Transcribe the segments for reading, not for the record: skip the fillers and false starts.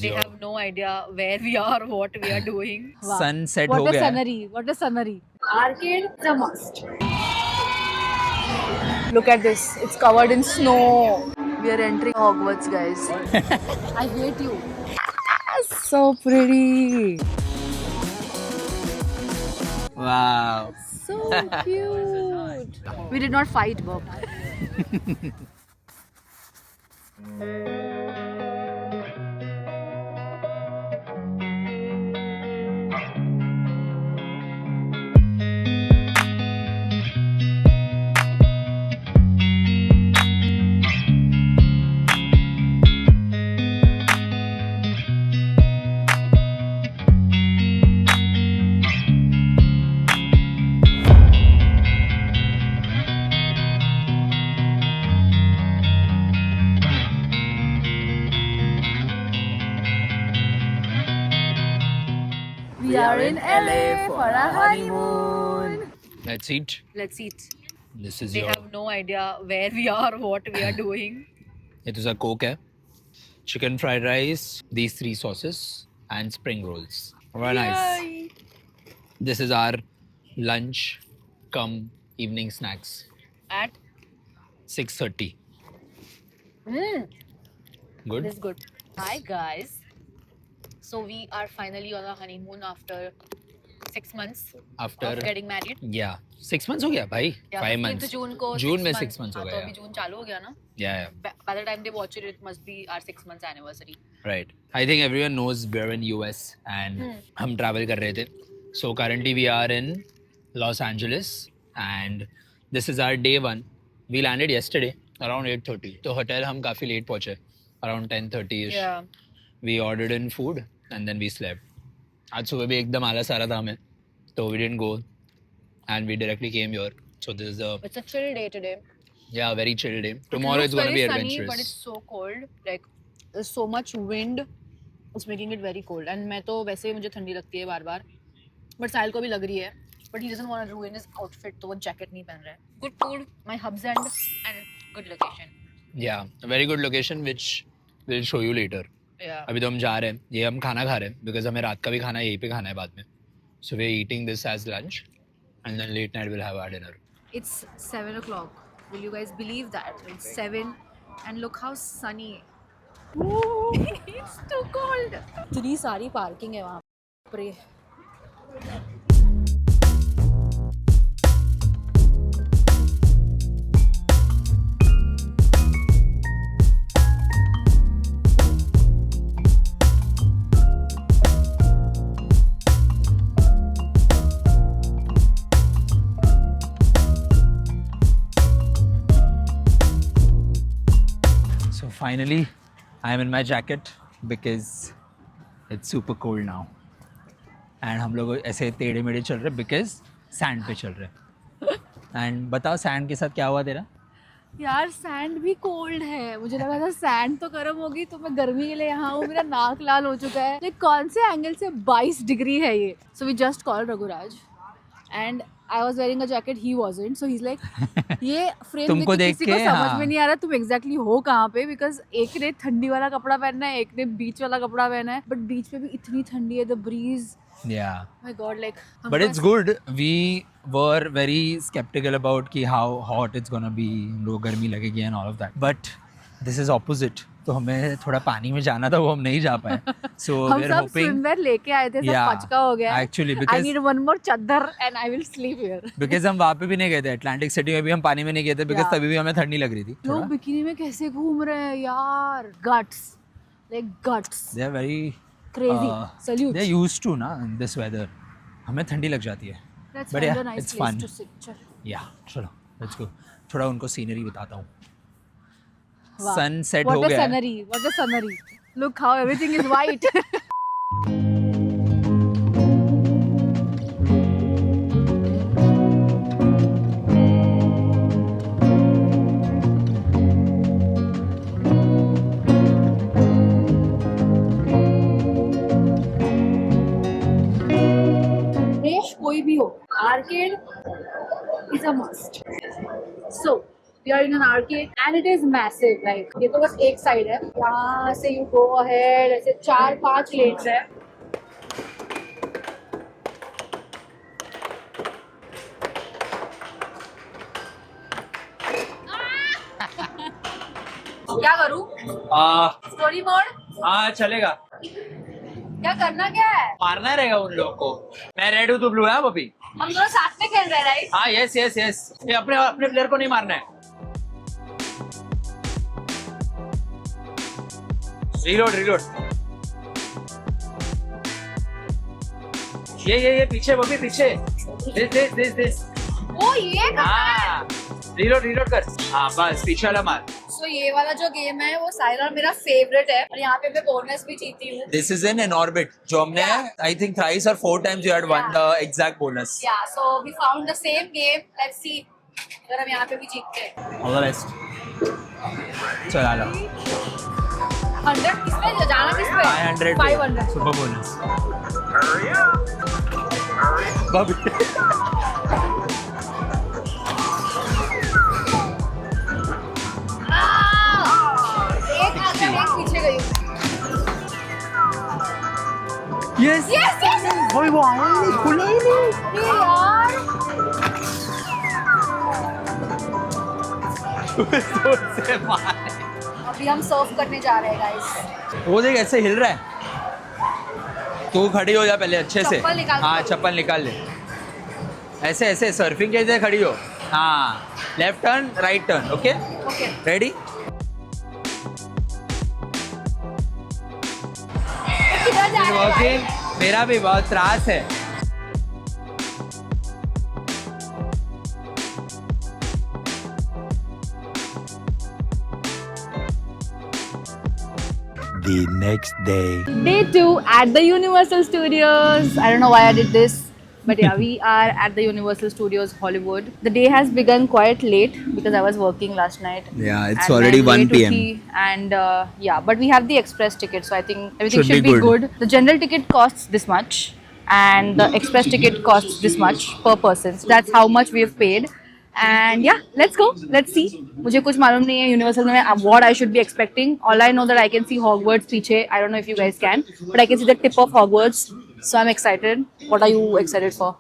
They have no idea where we are, what we are doing. Sunset What हो a गया है. scenery! What a scenery! Arcade is a must. Look at this. It's covered in snow. We are entering Hogwarts, guys. I hate you. So pretty. Wow. So cute. We did not fight, Bob. We are in LA for a honeymoon. Let's eat. Let's eat. This is They your. have no idea where we are, what we are doing. It is a Coke है. Chicken fried rice, these 3 sauces, and spring rolls. Very nice. Yay. This is our lunch, come evening snacks. At 6:30. Good. this is good. Hi guys. So we are finally on a honeymoon after 6 months After of getting married. yeah, 6 months हो गया भाई. Yeah, 5 15th months. June को June 6 में months. 6 months हो हाँ, गया. तो अभी जून चालू हो गया ना. Yeah, By the time they watch it, it must be our 6 months anniversary. right. I think everyone knows we're in US and हम travel कर रहे थे. So currently we are in Los Angeles and this is our day 1. We landed yesterday around 8:30. तो hotel हम काफी late पहुंचे. Around 10:30ish. Yeah. We ordered in food and then we slept. आज सुबह भी एकदम आलस आ रहा था हमें. So we didn't go and we directly came here. So this is a It's a chill day today. very chill day. Tomorrow it's looks gonna be very sunny, adventurous. but it's so cold. Like there's so much wind. It's making it very cold. And मैं तो वैसे ही मुझे ठंडी लगती है बार बार. But साहिल को भी लग रही है. But he doesn't want to ruin his outfit, तो वो jacket नहीं पहन रहा है. Good food, my hub's end, and good location. Yeah, a very good location which we'll show you later. Yeah. अभी तो हम जा रहे हैं. ये हम खाना खा रहे हैं because हमें रात का भी खाना यहीं पे खाना है बाद में. So we're eating this as lunch and then late night we'll have our dinner. It's 7 o'clock. Will you guys believe that? It's 7 and look how sunny. It's too cold. इतनी सारी पार्किंग है वहाँ पर. So finally I am in my jacket because it's super cold now. And हम लोग ऐसे टेढ़े मेढ़े चल रहे because sand पे चल रहे. And बताओ sand के साथ क्या हुआ तेरा? यार सैंड भी कोल्ड है. मुझे लगा था सैंड तो गर्म होगी तो मैं गर्मी के लिए यहाँ हूँ. मेरा नाक लाल हो चुका है. like, कौन से एंगल से 22 डिग्री है ये. So we just called Raghuraj and I was wearing a jacket, he wasn't. So he's like, ये फ्रेम तुमको देख देख के किसी को के, समझ हाँ. में नहीं आ रहा तुम एग्जैक्टली हो कहाँ पे. बिकॉज एक ने ठंडी वाला कपड़ा पहनना है, एक ने बीच वाला कपड़ा पहना है. बट बीच पे भी इतनी ठंडी है. The breeze, Yeah. My God. Like But it's good. We were very skeptical about कि how hot it's gonna be, लोग गर्मी लगेगी and all of that. But this is opposite. तो हमें थोड़ा पानी में जाना था, वो हम नहीं जा पाए. So हम we're सब hoping. स्विमवेयर लेके आए थे. सब Yeah, पचका हो गया. actually, I because- need one more चादर and I will sleep here. Because हम वहाँ पे भी नहीं गए थे, अटलांटिक सिटी में भी हम पानी में नहीं गए थे because Yeah. तभी भी हमें ठंडी लग रही थी. लोग थोड़ा. बिकिनी में कैसे घूम रहे हैं यार. Guts, like guts. They are very. Crazy. Salute. They're used to ना in this weather. हमें ठंडी लग जाती है. Let's But find yeah, a nice it's place fun. to sit. चल. Yeah, चलो, let's go. थोड़ा उनको सीनरी बताता हूँ. Wow. Sunset What हो a गया है. scenery. What a scenery. Look how everything is white. देश कोई भी हो, arcade is a must. So We are in an arcade and it is massive. Like ये तो बस एक साइड है. यहाँ से you go ahead. ऐसे 4-5 lanes है. क्या करूँ? Story mode? हाँ चलेगा. क्या करना क्या है? मारना रहेगा उन लोगों को. मैं रेड हूँ, तू ब्लू है अभी. हम दोनों साथ में खेल रहे हैं, राइट? हाँ यस यस यस. ये अपने अपने प्लेयर को नहीं मारना है. Reload reload. ये पीछे वो भी पीछे. दिस. ओ ये करना है. हाँ रीलोड रीलोड कर. हाँ बस पीछे वाला मार. So, ये वाला जो गेम है वो साइड और मेरा फेवरेट है और यहाँ पे मैं बोनस भी जीती हूँ. This is in orbit. जो हमने I think thrice or 4 times you had won the exact bonus. Yeah, so we found the same game. Let's see अगर हम यहाँ पे भी जीतते हैं. All the best. चला लो. 100 किसमें जाना किसमें? 500. 500. Super bonus. Bobby. एक पीछे गई. Yes. Yes, yes. भाई वो आया नहीं, खुला ही नहीं. ये यार. जोर से मार. अभी हम सर्व करने जा रहे हैं गाइस. वो देख ऐसे हिल रहा है. तू खड़ी हो जा पहले अच्छे से. चप्पल निकाल. हाँ चप्पल निकाल ले. ऐसे ऐसे सर्फिंग कैसे खड़ी हो. हाँ left turn right turn. Okay okay. Ready. किधर जा रहे हैं भाई? मेरा भी बहुत त्रास है. The next day. Day 2 at the Universal Studios. I don't know why I did this, but yeah, we are at the Universal Studios Hollywood. The day has begun quite late because I was working last night. Yeah, it's And already I'm 1 late to PM. tea. And yeah, but we have the express ticket, so I think everything Should should be be good. The general ticket costs this much, and the express ticket costs this much per person. So that's how much we have paid. And yeah, let's go. Let's see. मुझे कुछ मालूम नहीं है universal में what I should be expecting. All I know that I can see Hogwarts पीछे. I don't know if you guys can, but I can see the tip of Hogwarts. So I'm excited. What are you excited for?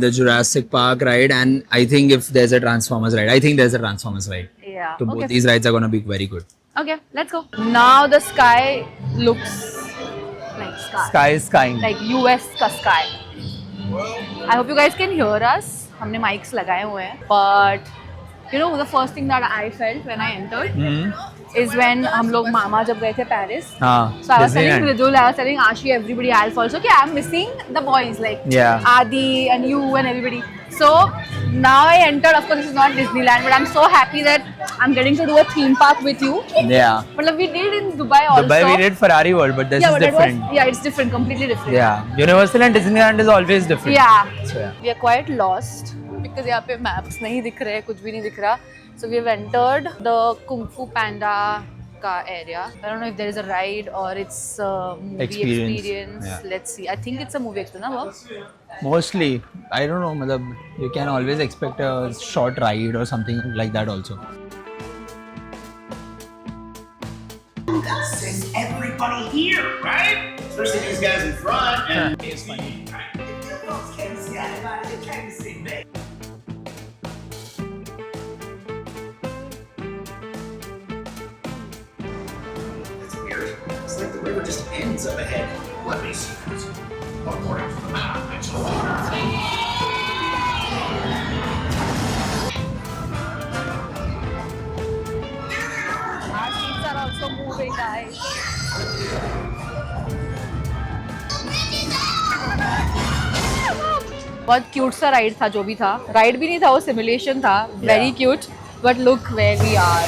The Jurassic Park ride, and I think if there's a Transformers ride, I think there's a Transformers ride. Yeah. So both Okay. these rides are gonna be very good. Okay, let's go. Now the sky looks like sky. Sky is skying. Like US का sky. I hope you guys can hear us. हमने mics लगाए हुए हैं. But you know the first thing that I felt when I entered is when हम लोग मामा जब गए थे Paris. हाँ. So I was telling Disneyland. Ridul, I was telling Ashi, everybody else also, okay, I'm missing the boys like Yeah. Adi and you and everybody. So now I entered. Of course, this is not Disneyland, but I'm so happy that I'm getting to do a theme park with you. Yeah. But we did in Dubai also. Dubai we did Ferrari World, but this yeah, is but different. It was, yeah, it's different, completely different. Yeah. Universal and Disneyland is always different. Yeah. So, yeah. We are quite lost because यहाँ पे maps नहीं दिख रहे, कुछ भी नहीं दिख रहा. So we have entered the Kung Fu Panda का area. I don't know if there is a ride or it's a movie experience. Yeah. Let's see. I think it's a movie experience, na, Bob? Mostly, I don't know. Matlab, you can always expect a short ride or something like that also. That says everybody here, right? Especially these guys in front. And it's funny. Folks can't see anybody. They can't see me. It's weird. It's like the river just ends up ahead. Let me see. According to the map, it's Our seats are also moving, guys. बहुत cute सा ride था जो भी था. Ride भी नहीं था, वो सिमुलेशन था. Very cute. But look where we are.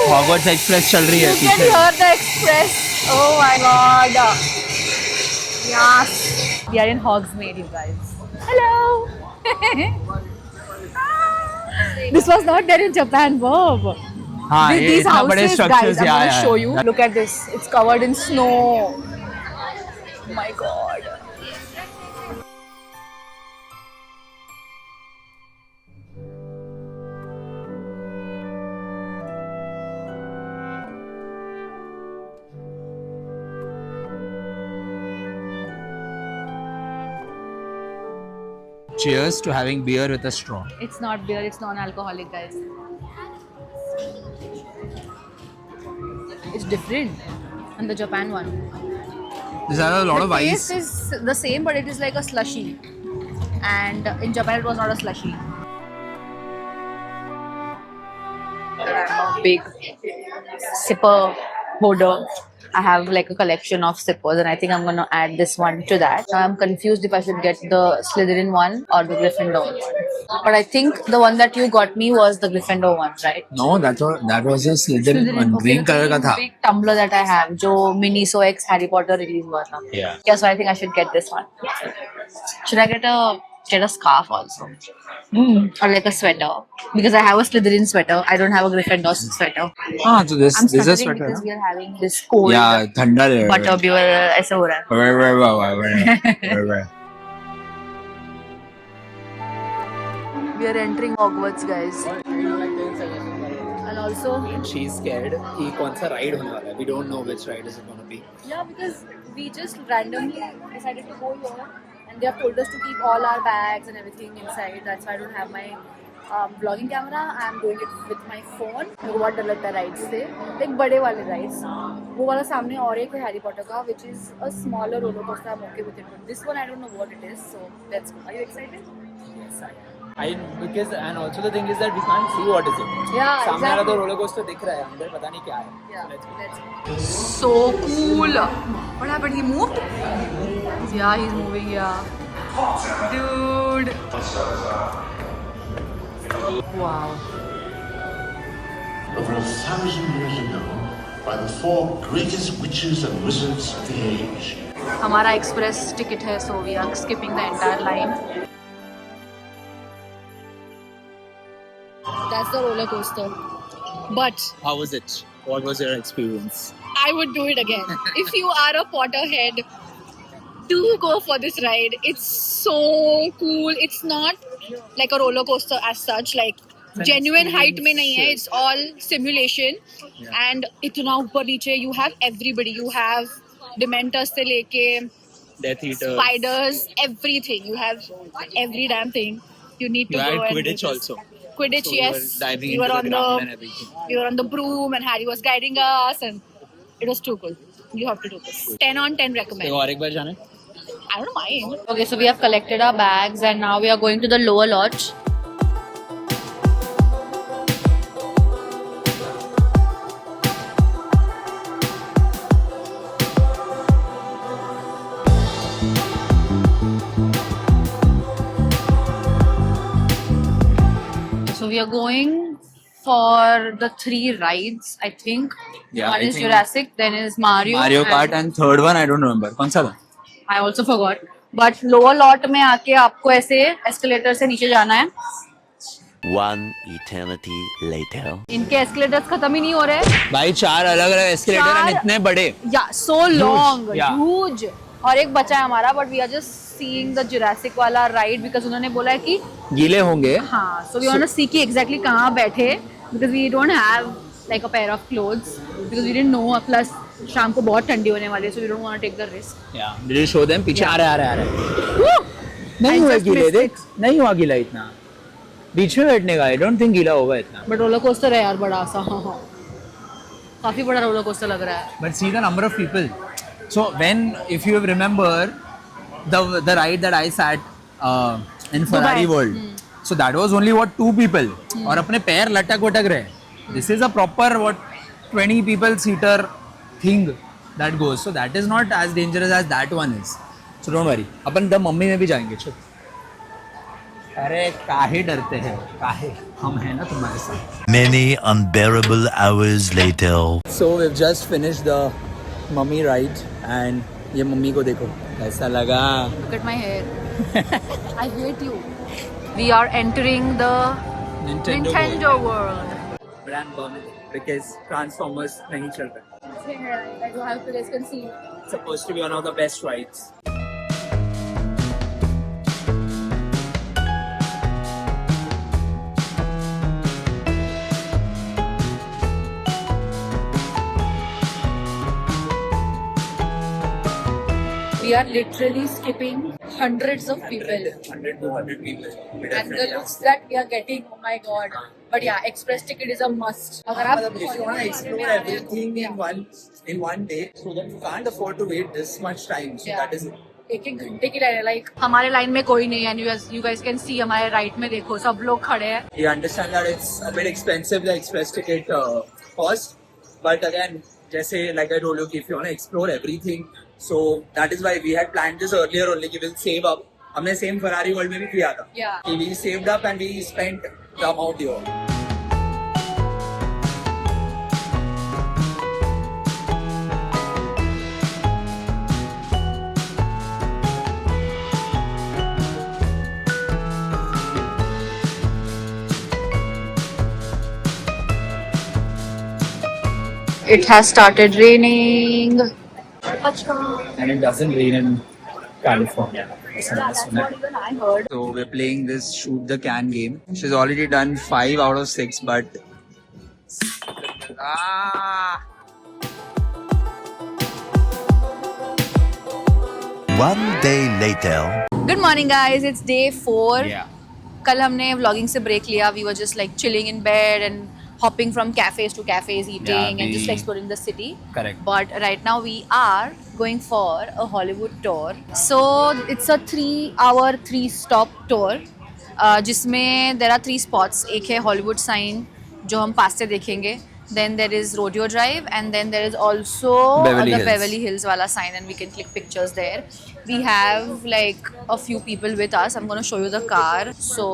Hogwarts Express चल रही है You can पीछे. hear the express. Oh my god. Yes. We are in Hogsmeade, you guys. Hello. This was not there in Japan, Bob. हाँ, ये These इतना बड़े houses, structures, guys, I'm yeah, gonna yeah. show you. Look at this. It's covered in snow. My god. Cheers to having beer with a straw. It's not beer, it's non-alcoholic, guys. It's different than the Japan one. This has a lot The of taste ice. is the same, but it is like a slushy. And in Japan, it was not a slushy. I'm a big sipper holder. I have like a collection of sippers, and I think I'm gonna add this one to that. Now I'm confused if I should get the Slytherin one or the Gryffindor. But I think the one that you got me was the Gryffindor one, right? No, that was a Slytherin one. okay, Green the color का green था. big tumbler that I have, जो Miniso X Harry Potter release हुआ था. Yeah. Yeah, so I think I should get this one. Should I get a scarf also? Or like a sweater? Because I have a Slytherin sweater. I don't have a Gryffindor sweater. हाँ, so this I'm is a stuttering sweater. because we are having this cold Yeah, ठंडा ले. butterbeer ऐसे हो रहा है. We are entering Hogwarts, guys. And also, She's scared कि कौन सा ride होने वाला है. We don't know which ride is it going to be. yeah, because we just randomly decided to go here, and they have told us to keep all our bags and everything inside. That's why I don't have my vlogging camera. I am doing it with my phone. मेरे को बहुत डर लगता है rides से. Like बड़े वाले rides. वो वाला सामने और एक है Harry Potter का, which is a smaller roller coaster. I'm okay with it. But this one I don't know what it is. So let's go. Are you excited? Yes, I am. Because and also the thing is that we can't see what is it. Yeah, सामने वाला तो exactly. roller coaster दिख रहा है, अंदर पता नहीं क्या है. Yeah, Let's go. let's go. So cool. What happened? He moved? Yeah, he's moving. Yeah. Dude. Wow. Over 1,000 years ago, by the 4 greatest witches and wizards of the age. हमारा express ticket है, so we are skipping the entire line. That's the roller coaster. But How was it? What was your experience? I would do it again. If you are a Potterhead, do go for this ride. It's so cool. It's not like a roller coaster as such. Like genuine height में नहीं है. It's all simulation. And इतना ऊपर नीचे you have everybody. You have Dementors से लेके Death Eater. spiders, everything. You have every damn thing. You need to You go had and do Quidditch this. also. Quidditch, So yes. you were diving We were into on the ground and everything. we were on the broom and Harry was guiding us and it was too cool. You have to do this. 10 on 10 recommend. तो और एक बार जाना है? I don't mind. Okay, so we have collected our bags and now we are going to the lower lodge. So we are going for the 3 rides, I think. Yeah, One I is think- Jurassic, then is Mario. Mario Kart and third one I don't remember. कौन सा था? I also forgot. But lower lot में आके आपको ऐसे escalator से नीचे जाना है. One eternity later. इनके escalators खत्म ही नहीं हो रहे. भाई 4 अलग-अलग escalator हैं, चार- इतने बड़े. Yeah, so long, yeah. huge. और एक बचा है हमारा, but we are just seeing the Jurassic वाला ride because उन्होंने बोला है कि गीले होंगे. हाँ, so we want to see कि exactly कहाँ बैठे because we don't have like a pair of clothes because we didn't know. Plus शाम को बहुत ठंडी होने वाली है, so we don't want to take the risk. Yeah. Did you show them? पीछे Yeah. आ रहा है. Woo! नहीं I हुआ just गीले missed देख. नहीं हुआ गीला इतना. बीच में बैठने का. I don't think गीला होगा इतना. But roller coaster है यार बड़ा सा. हाँ. काफी बड़ा roller coaster लग रहा है. But see the number of people. So when, if you remember, the ride that I sat in Ferrari Dubai. World, so that was only what 2 people. और अपने पैर लटक रहे. This is a proper 20 people seater thing that goes. So that is not as dangerous as that one is. So don't worry. Upon the mummy में भी जाएंगे. चल. अरे काहे डरते हैं? काहे? हम हैं ना तुम्हारे साथ. Many unbearable hours later. So we've just finished the mummy ride and ये मम्मी को देखो कैसा लगा. Look at my hair. I hate you. We are entering the Nintendo world. Brand burning because Transformers नहीं चल रहा. I don't have to can see. It's supposed to be one of the best rides. We are literally skipping hundreds of people. 100 to 100 people. And the looks that we are getting, oh my god. But yeah, express ticket is a must. अगर आप If you want to explore everything in one day, so then you can't afford to wait this much time. So that is it. एक घंटे की line है, like हमारे line में कोई नहीं है. You guys can see हमारे राइट में देखो सब लोग खड़े हैं. You understand that it's a bit expensive, the express ticket cost. But again, जैसे like I told you, if you want to explore everything, so that is why we had planned this earlier only. We will save up. हमने same Ferrari World में भी किया था. Yeah. We saved up and we spent the amount here. It has started raining. And it doesn't rain in California. I heard. So we're playing this shoot the can game. She's already done 5 out of 6, but One day later. Good morning guys, it's day 4. Yeah. कल हमने vlogging से break लिया. We were just like chilling in bed and hopping from cafes to cafes, eating and just exploring the city. Correct. But right now we are going for a Hollywood tour. So it's a 3-hour 3-stop tour. जिसमें there are 3 spots. एक है Hollywood sign जो हम पास से देखेंगे. Then there is Rodeo Drive and then there is also Beverly the Hills. Beverly Hills wala sign and we can click pictures there. We have like a few people with us. I'm going to show you the car. So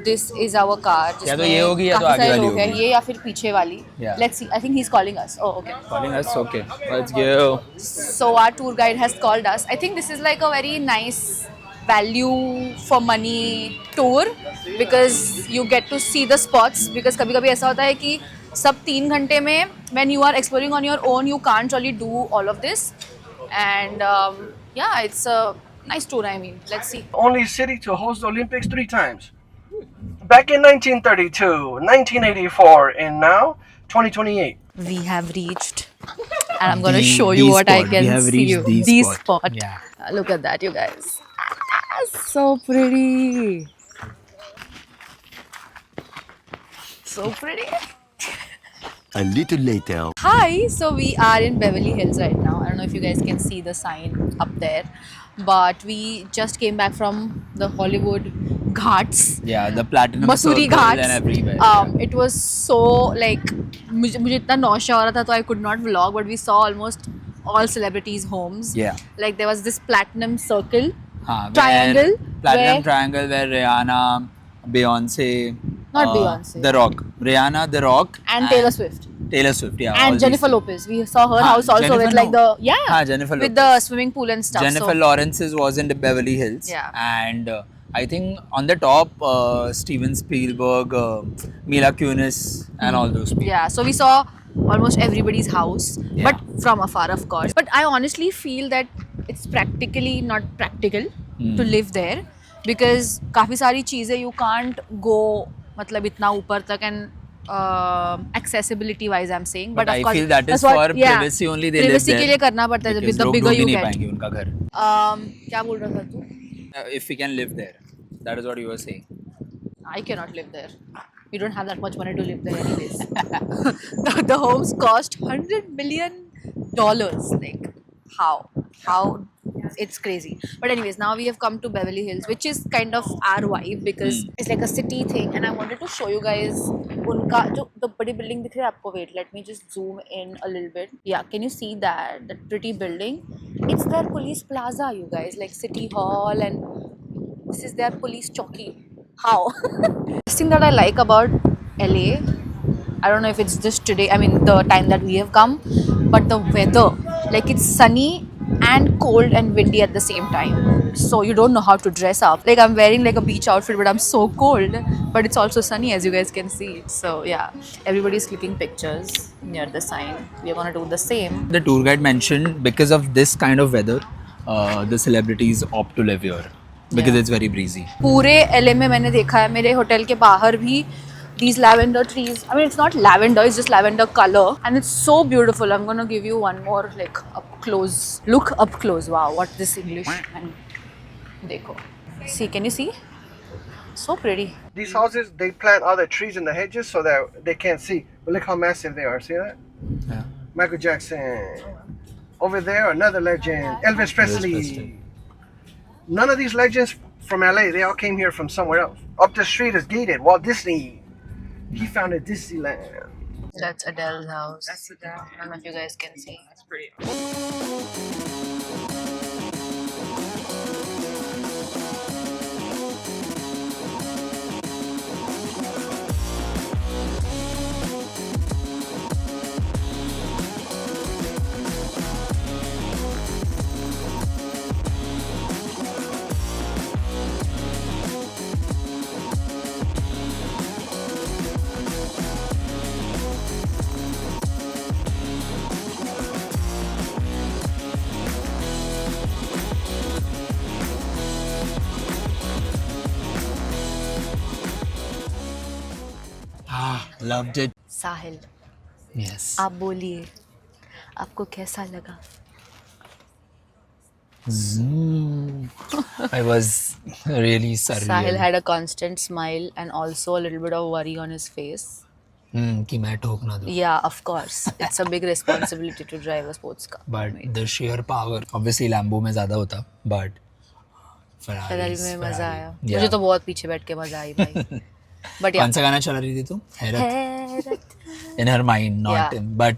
this is our car. या तो ये होगी या तो काफी आगे सारे वाली लोग हैं, होगी. ये या फिर पीछे वाली. Yeah. Let's see. I think he's calling us. Oh, okay. Calling us, okay. Let's go. So our tour guide has called us. I think this is like a very nice value for money tour because you get to see the spots. Because कभी-कभी ऐसा होता है कि सब 3 घंटे में when you are exploring on your own you can't really do all of this. And yeah, it's a nice tour. I mean, let's see. Only city to host the Olympics 3 times. Back in 1932, 1984, and now 2028. We have reached, and I'm gonna The- show you the what I spot. can We have see. reached the The spot. spot. Yeah. Look at that, you guys. So pretty. So pretty. A little later. Hi, so we are in Beverly Hills right now. I don't know if you guys can see the sign up there, but we just came back from the Hollywood Ghats. Yeah, the platinum Masuri circle Ghats. and everywhere. It was so like मुझे इतना nausea हो रहा था तो I could not vlog, but we saw almost all celebrities' homes. Yeah. Like there was this platinum circle, हाँ, triangle, platinum where- triangle where Rihanna, Beyonce, Not Beyonce. The Rock, Rihanna, The Rock, and Taylor Swift. Taylor Swift, yeah, all And these Jennifer three. Lopez. We saw her हाँ, house also Jennifer with like the Jennifer with Lopez. the swimming pool and stuff. Jennifer so, Lawrence's was in the Beverly Hills. Yeah. And I think on the top, Steven Spielberg, Mila Kunis, and all those people. yeah, so we saw almost everybody's house, Yeah. but from afar, of course. But I honestly feel that it's practically not practical to live there because काफी सारी चीजें you can't go मतलब इतना ऊपर तक and accessibility wise I'm saying. But of I course, feel that is that's what- for yeah, privacy only they live privacy there. के लिए करना पड़ता है Because the लोग bigger ढूंढ ही you नहीं get. पाएंगे उनका घर. क्या बोल रहा था तू? If we can live there, that is what you were saying. I cannot live there. We don't have that much money to live there anyways. the homes cost $100 million. Like how? It's crazy. But anyways, now we have come to Beverly Hills, which is kind of our vibe because it's like a city thing. And I wanted to show you guys उनका जो the body building दिख रहा है आपको. Wait, let me just zoom in a little bit. Yeah, can you see that pretty building? It's their police plaza, you guys. Like City Hall, and this is their police chowki. How? This thing that I like about LA, I don't know if it's just today, I mean the time that we have come, but the weather, like it's sunny and cold and windy at the same time. So you don't know how to dress up. Like I'm wearing like a beach outfit, but I'm so cold, but it's also sunny as you guys can see. So yeah, everybody's clicking pictures near the sign. We are gonna do the same. The tour guide mentioned because of this kind of weather, the celebrities opt to live here because Yeah. it's very breezy. पूरे LA में मैंने देखा है मेरे hotel के बाहर भी these lavender trees. I mean, it's not lavender, it's just lavender color. And it's so beautiful. I'm going to give you one more like up close. Look up close. Wow, what this English. And dekho. See, can you see? So pretty. These houses, they plant other trees in the hedges so that they can't see. But look how massive they are. See that? Yeah. Michael Jackson. Over there, another legend. Elvis Presley. None of these legends from LA, they all came here from somewhere else. Up the street is gated. Walt Disney. He founded Disneyland. That's Adele's house. That's Adele. I don't know if you guys can see. That's pretty. Ah, loved it. Sahil, Yes. आप बोलिए, आपको कैसा लगा? I was really surreal. Sahil had a constant smile and also a little bit of worry on his face. कि मैं ठोक ना दूं. Yeah, of course. It's a big responsibility to drive a sports car. But the sheer power, obviously Lambo में ज़्यादा होता, but Ferrari में मजा आया. Yeah. मुझे तो बहुत पीछे बैठ के मजा आई भाई. But yeah. कौन सा गाना चला रही थी तू? हैरत. In her mind, not Yeah. in. But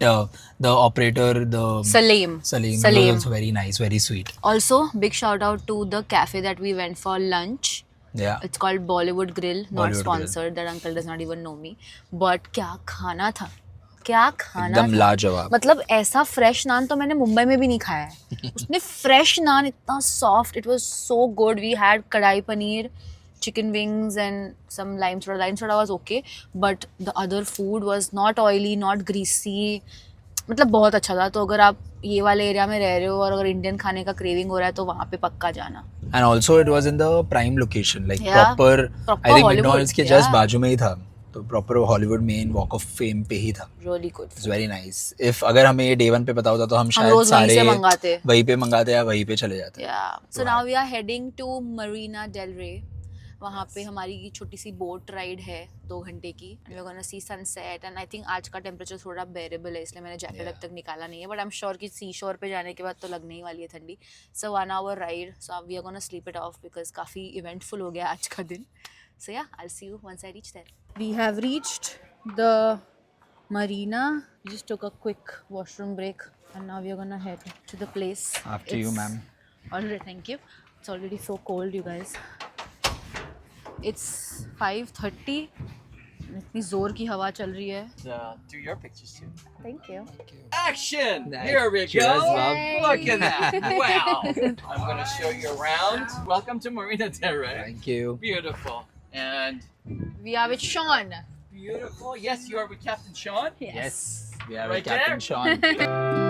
the operator, the Salim. Salim was also very nice, very sweet. Also, big shout out to the cafe that we went for lunch. Yeah. It's called Bollywood Grill, not Bollywood sponsored. That uncle does not even know me. But क्या खाना था? क्या खाना एकदम था? लाजवाब. मतलब ऐसा फ्रेश नान तो मैंने मुंबई में भी नहीं खाया है. उसने फ्रेश नान इतना soft, it was so good. We had kadhai paneer, chicken wings and some lime soda. Lime soda was okay, but the other food was not oily, not greasy. मतलब बहुत अच्छा था. तो अगर आप ये वाले एरिया में रह रहे हो और अगर इंडियन खाने का क्रेविंग हो रहा है तो वहाँ पे पक्का जाना. And also it was in the prime location, like Yeah. proper I think Hollywood, McDonald's के yeah. just बाजू में ही था. तो proper Hollywood main Walk of Fame पे ही था. Really good. It's very nice. If अगर हमें ये day one पे पता होता तो हम शायद रोज वहीं सारे से मंगाते. वहीं पे मंगाते या वहीं पे चले जाते. Yeah. So now we are heading to Marina Del Rey. वहाँ पे हमारी छोटी सी बोट राइड है 2 घंटे की. And we're gonna see sunset. And I think आज का टेम्परेचर थोड़ा बेरेबल है, इसलिए मैंने जैकेट अब तक निकाला नहीं है. बट आई एम श्योर कि सी शोर पे जाने के बाद तो लगने ही वाली है ठंडी. So 1 hour ride. So we are gonna sleep it off because काफ़ी इवेंटफुल हो गया आज का दिन. So yeah, I'll see you once I reach there. We have reached the marina. We just took a quick washroom break and now we are gonna head to the place. After you, ma'am. Alright, thank you. It's already so cold, you guys. It's 5:30. इतनी जोर की हवा चल रही है. Do your pictures too. Thank you. Action! Nice. Here we Cheers, go. love. Look at that. Wow. I'm going to show you around. Welcome to Marina Del Rey. Thank you. Beautiful. And We are with Sean. beautiful. Yes, you are with Captain Sean. Yes. We are Right with Captain there. Sean.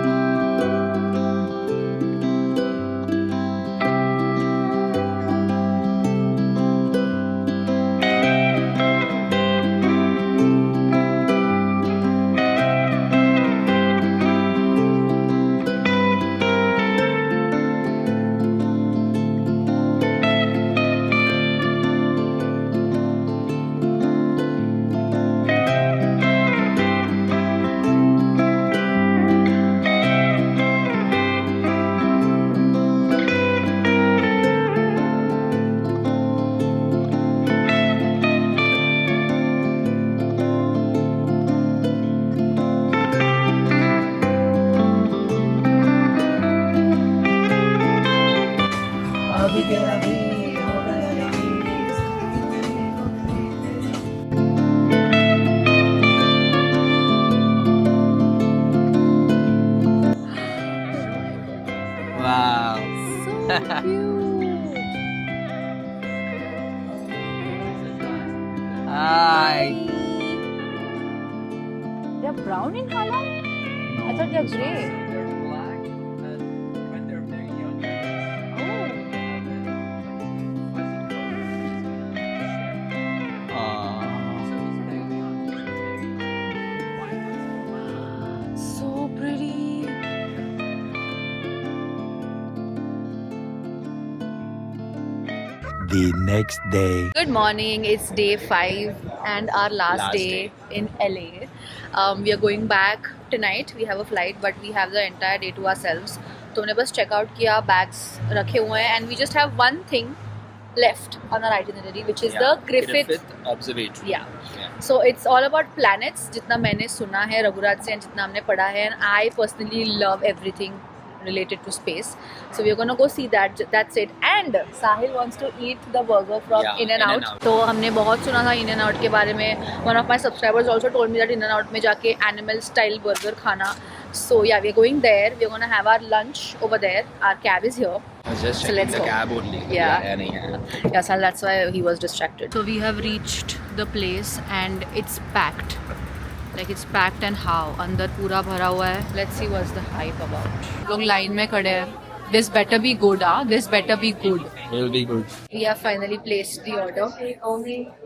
Wow. So cute. Hi. They're brown in color? I thought they're grey. They're black. And when they're very young, Aww. The next day. Good morning. It's day 5 and our last day in LA. We are going back tonight. We have a flight, but we have the entire day to ourselves. तो हमने बस checkout किया, bags रखे हुए हैं, and we just have one thing left on our itinerary, which is the Griffith Observatory. Yeah. So it's all about planets. जितना मैंने सुना है रघुराज से, जितना हमने पढ़ा है, and I personally love everything related to space. So we are gonna go see that. That's it. And Sahil wants to eat the burger from In-N-Out. तो हमने बहुत सुना था In-N-Out के बारे में. One of my subscribers also told me that In-N-Out में जाके animal style burger खाना. So yeah, we are going there. We are gonna have our lunch over there. Our cab is here. I was just So checking let's the go. cab only. Yeah. नहीं है. Yeah, Sahil, that's why he was distracted. So we have reached the place and it's packed. Like it's packed and how अंदर पूरा भरा हुआ है. Let's see what's the hype about. लोग line में खड़े हैं. This better be good, ah. This better be good. It will be good. We have finally placed the order.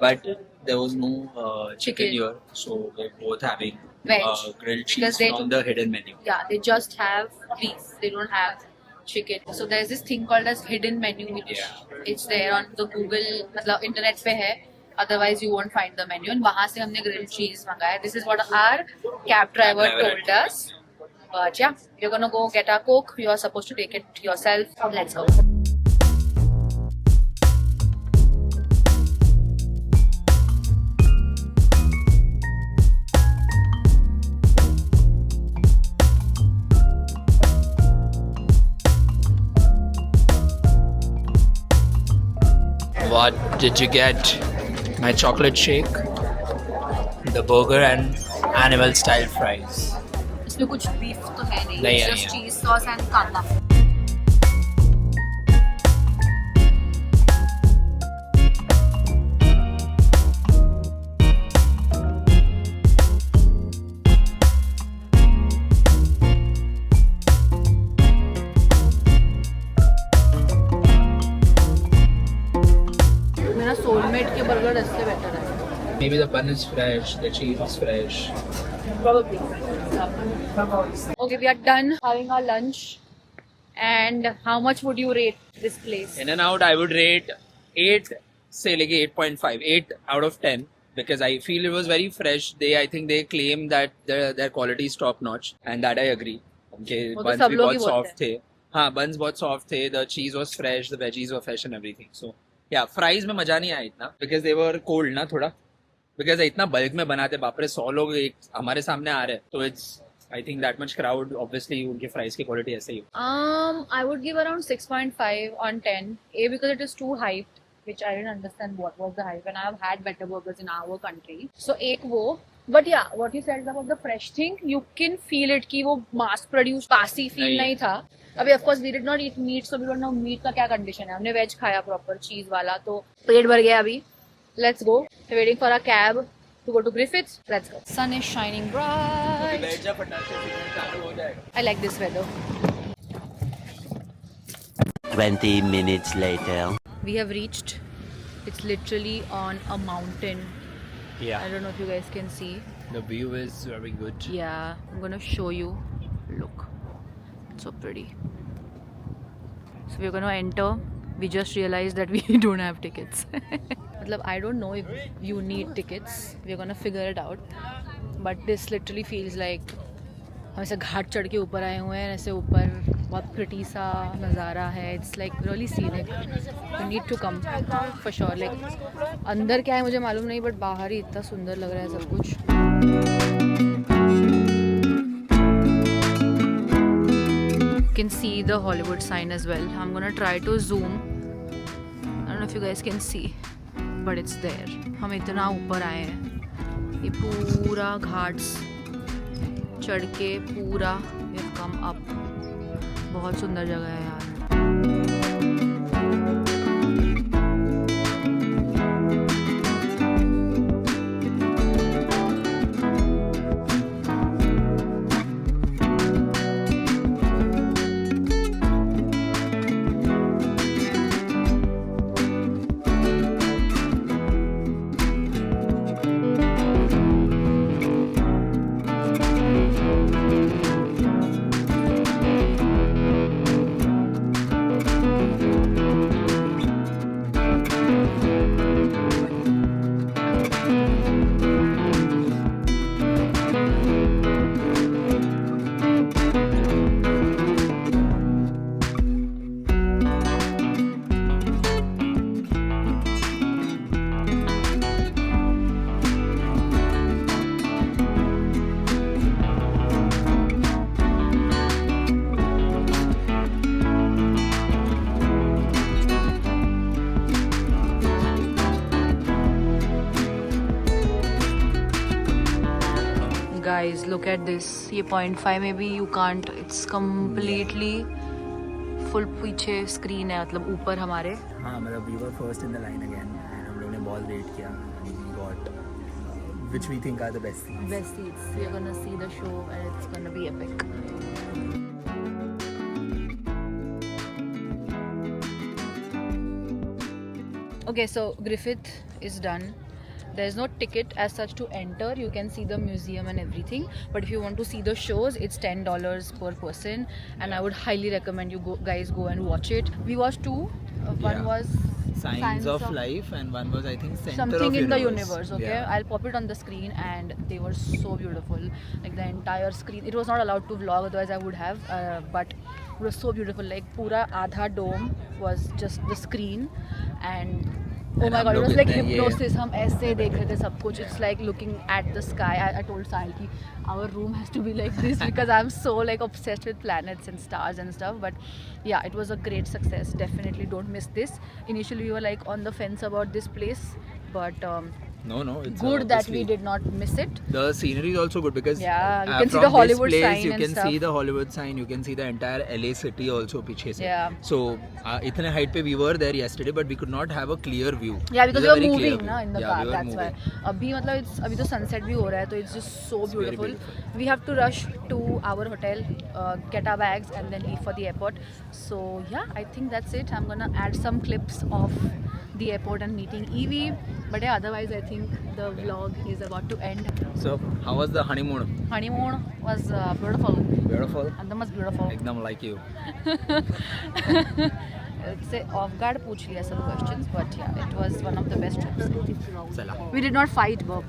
But there was no Chicken. chicken here, so we're both having Veg. grilled Because cheese they from the hidden menu. Yeah, they just have beef. They don't have chicken. So there's this thing called as hidden menu, which it's there on the Google, मतलब internet पे है. Otherwise, you won't find the menu. And वहाँ से हमने grilled cheese मंगाया. This is what our cab driver told us. But yeah, we're gonna go get our Coke. You are supposed to take it yourself. Let's go. What did you get? My chocolate shake, the burger, and animal style fries. इसमें कुछ beef तो है नहीं. नहीं It's है, just नहीं है. cheese sauce and कांदा. मेरा सोलमेट के बर्गर इससे बेटर है. Maybe the bun is fresh, the cheese is fresh. Probably. Okay, we are done having our lunch. And how much would you rate this place? In and out, I would rate 8, say like 8.5, 8 out of 10. Because I feel it was very fresh. I think they claim that their quality is top notch, and that I agree. Okay, वो तो buns सब भी लोग ही बहुत बोलते soft थे. हाँ, buns बहुत soft थे. The cheese was fresh, the veggies were fresh and everything. So yeah, fries में मजा नहीं आया इतना because they were cold ना थोड़ा. Because इतना बल्क में बनाते, बाप रे 100 लोग एक हमारे सामने आ रहे हैं. So it's I think that much crowd, obviously उनके fries की quality ऐसे ही. I would give around 6.5 on 10. A, because it is too hyped, which I didn't understand what was the hype, and I have had better burgers in our country. So एक वो. But yeah, what you said about the fresh thing, you can feel it कि वो mass produced बासी feel नहीं था. अभी of course we did not eat meat, so we don't know meat का क्या condition है. हमने veg खाया proper cheese वाला, तो पेट भर गया अभी. Let's go. We're waiting for our cab to go to Griffiths. Let's go. Sun is shining bright. I like this weather. 20 minutes later. We have reached. It's literally on a mountain. Yeah. I don't know if you guys can see. The view is very good. Yeah, I'm gonna show you. Look, it's so pretty. So we're gonna enter. We just realized that we don't have tickets. मतलब I don't know if you need tickets. We're gonna figure it out. But this literally feels like हम ऐसे घाट चढ़ के ऊपर आए हुए हैं. ऐसे ऊपर बहुत pretty सा नज़ारा है. It's like really scenic. You need to come for sure. Like अंदर क्या है मुझे मालूम नहीं, but बाहर ही इतना सुंदर लग रहा है सब कुछ. You can see the Hollywood sign as well. I'm gonna try to zoom. I don't know if you guys can see, but it's there. हम इतना ऊपर आए हैं. ये पूरा घाट्स चढ़ के पूरा we have come up. बहुत सुंदर जगह है यार. look at this. ये 0.5 में भी you can't. It's completely full पीछे screen है मतलब ऊपर हमारे. हाँ मतलब we were first in the line again and हम लोगों ने ball wait किया and we got which we think are the best seats. Best seats. We're gonna see the show and it's gonna be epic. Okay, so Griffith is done. There is no ticket as such to enter. You can see the museum and everything. But if you want to see the shows, it's $10 per person. And I would highly recommend you guys go and watch it. We watched two. One Yeah. was Science of Life and one was I think Center something of in the Universe. universe. Okay, Yeah. I'll pop it on the screen and they were so beautiful. Like the entire screen. It was not allowed to vlog, otherwise I would have. But it was so beautiful. Like pura Aadha dome was just the screen and. Oh And my हम god, it लोग was like इतने ये- hypnosis. हम ऐसे देख रहे थे सब कुछ. It's like looking at the sky. I told Sahil ki our room has to be like this because I'm so like obsessed with planets and stars and stuff. But yeah, it was a great success. Definitely don't miss this. Initially we were like on the fence about this place, but No, it's good that we obviously- did not miss it. The scenery is also good because Yeah, you can see from the Hollywood this place, sign you and can stuff. see the Hollywood sign. You can see the entire LA city also पीछे से. Yeah. So इतने height पे we were there yesterday, but we could not have a clear view. Yeah, because It we was were a very clear moving view. na in the Yeah, car. we were That's moving. why. अभी मतलब अभी तो sunset भी हो रहा है तो it's just so It's very beautiful. beautiful. We have to rush to our hotel, get our bags, and then leave for the airport. So yeah, I think that's it. I'm gonna add some clips of the airport and meeting Evie. But yeah, otherwise I think the vlog is about to end. So how was the honeymoon? Honeymoon was beautiful. Beautiful. And the most beautiful. एकदम like you. Say off guard पूछ लिया सब questions, but yeah, it was one of the best trips. चला. We did not fight, Bob.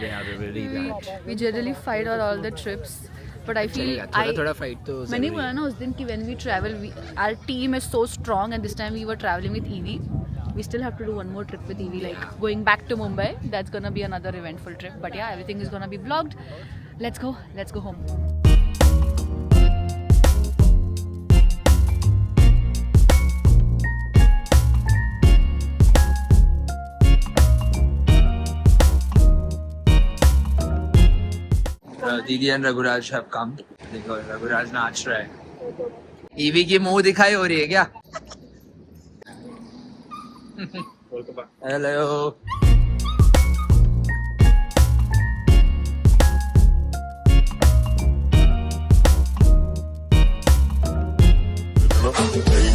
Yeah, we really that. We generally fight on all the trips, but I feel चलेगा. थोड़ा fight तो मैंने जरूरी बोला है. ना उस दिन कि when we travel, our team is so strong, and this time we were traveling with Evie. We still have to do one more trip with Evie, like going back to Mumbai. That's gonna be another eventful trip. But yeah, everything is gonna be vlogged. Let's go home. Didi and Raghuraj have come. देखो रघुराज नाच रहा है. EV की मुंह दिखाई हो रही है क्या? Hello. Hey,